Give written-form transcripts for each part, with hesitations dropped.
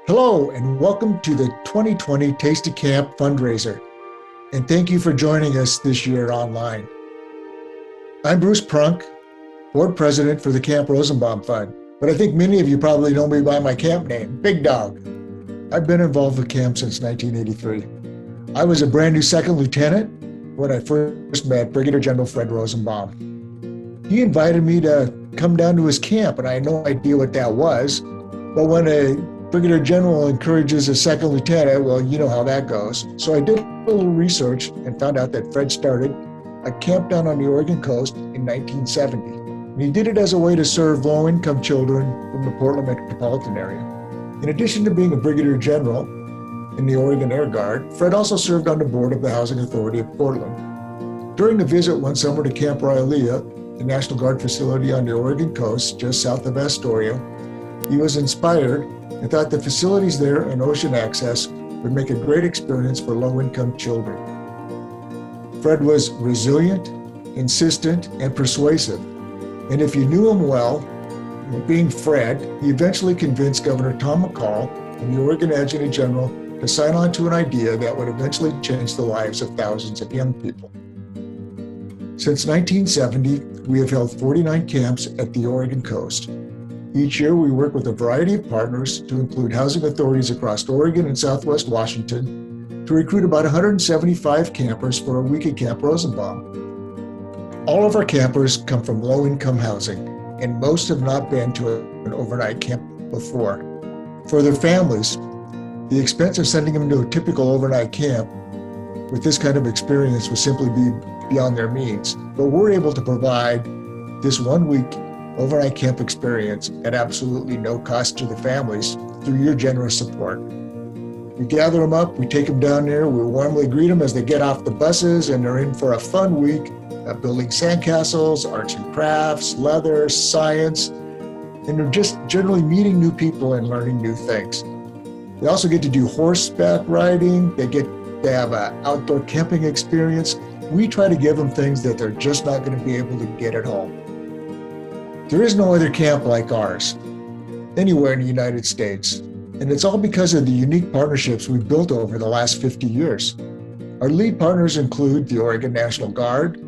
Hello, and welcome to the 2020 Tasty Camp fundraiser. And thank you for joining us this year online. I'm Bruce Prunk, board president for the Camp Rosenbaum Fund, but I think many of you probably know me by my camp name, Big Dog. I've been involved with camp since 1983. I was a brand new second lieutenant when I first met Brigadier General Fred Rosenbaum. He invited me to come down to his camp, and I had no idea what that was, but when a Brigadier General encourages a second lieutenant, well, you know how that goes. So I did a little research and found out that Fred started a camp down on the Oregon coast in 1970. And he did it as a way to serve low-income children from the Portland metropolitan area. In addition to being a Brigadier General in the Oregon Air Guard, Fred also served on the board of the Housing Authority of Portland. During a visit one summer to Camp Railia, the National Guard facility on the Oregon coast, just south of Astoria, he was inspired and thought the facilities there and ocean access would make a great experience for low-income children. Fred was resilient, insistent, and persuasive. And if you knew him well, being Fred, he eventually convinced Governor Tom McCall and the Oregon Adjutant General to sign on to an idea that would eventually change the lives of thousands of young people. Since 1970, we have held 49 camps at the Oregon coast. Each year, we work with a variety of partners to include housing authorities across Oregon and Southwest Washington to recruit about 175 campers for a week at Camp Rosenbaum. All of our campers come from low-income housing, and most have not been to an overnight camp before. For their families, the expense of sending them to a typical overnight camp with this kind of experience would simply be beyond their means. But we're able to provide this 1 week overnight camp experience at absolutely no cost to the families through your generous support. We gather them up, we take them down there, we warmly greet them as they get off the buses, and they're in for a fun week of building sandcastles, arts and crafts, leather, science, and they're just generally meeting new people and learning new things. They also get to do horseback riding, they get to have an outdoor camping experience. We try to give them things that they're just not going to be able to get at home. There is no other camp like ours anywhere in the United States, and it's all because of the unique partnerships we've built over the last 50 years. Our lead partners include the Oregon National Guard,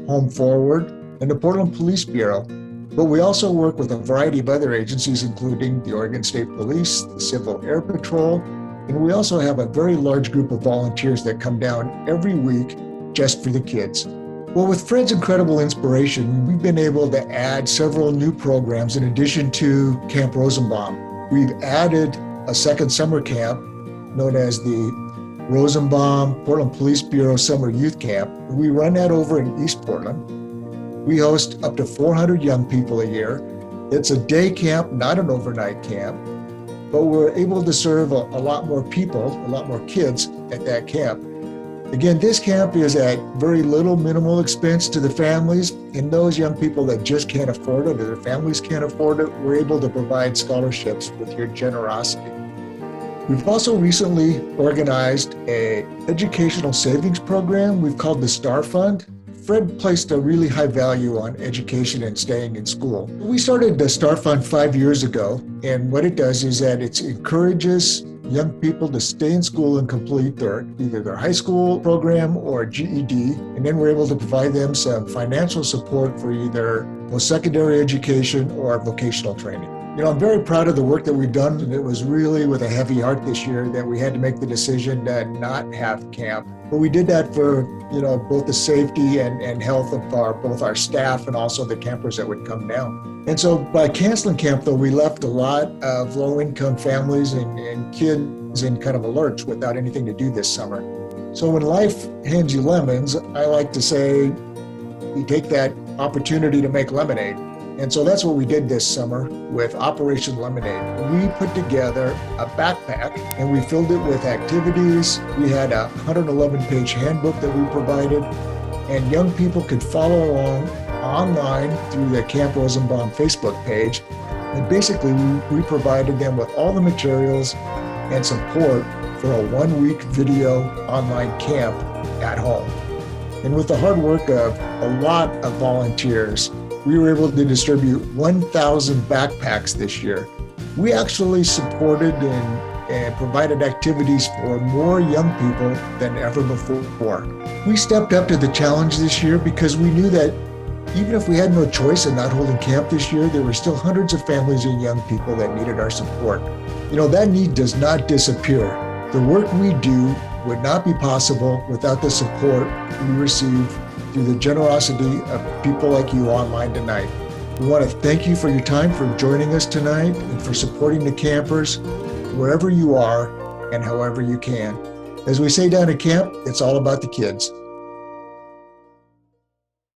Home Forward, and the Portland Police Bureau, but we also work with a variety of other agencies, including the Oregon State Police, the Civil Air Patrol, and we also have a very large group of volunteers that come down every week just for the kids. Well, with Fred's incredible inspiration, we've been able to add several new programs in addition to Camp Rosenbaum. We've added a second summer camp known as the Rosenbaum Portland Police Bureau Summer Youth Camp. We run that over in East Portland. We host up to 400 young people a year. It's a day camp, not an overnight camp, but we're able to serve a lot more people, a lot more kids at that camp. Again, this camp is at very little minimal expense to the families, and those young people that just can't afford it or their families can't afford it, we're able to provide scholarships with your generosity. We've also recently organized an educational savings program we've called the Star Fund. Fred placed a really high value on education and staying in school. We started the Star Fund 5 years ago, and what it does is that it encourages young people to stay in school and complete either their high school program or GED, and then we're able to provide them some financial support for either post-secondary education or vocational training. I'm very proud of the work that we've done, and it was really with a heavy heart this year that we had to make the decision to not have camp. But we did that for, both the safety and health of both our staff and also the campers that would come down. And so by canceling camp, though, we left a lot of low-income families and kids in kind of a lurch without anything to do this summer. So when life hands you lemons, I like to say you take that opportunity to make lemonade. And so that's what we did this summer with Operation Lemonade. We put together a backpack and we filled it with activities. We had a 111-page handbook that we provided, and young people could follow along online through the Camp Rosenbaum Facebook page. And basically, we provided them with all the materials and support for a 1-week video online camp at home. And with the hard work of a lot of volunteers, we were able to distribute 1,000 backpacks this year. We actually supported and provided activities for more young people than ever before. We stepped up to the challenge this year because we knew that even if we had no choice in not holding camp this year, there were still hundreds of families and young people that needed our support. That need does not disappear. The work we do would not be possible without the support we receive through the generosity of people like you online tonight. We want to thank you for your time, for joining us tonight, and for supporting the campers wherever you are and however you can. As we say down at camp, it's all about the kids.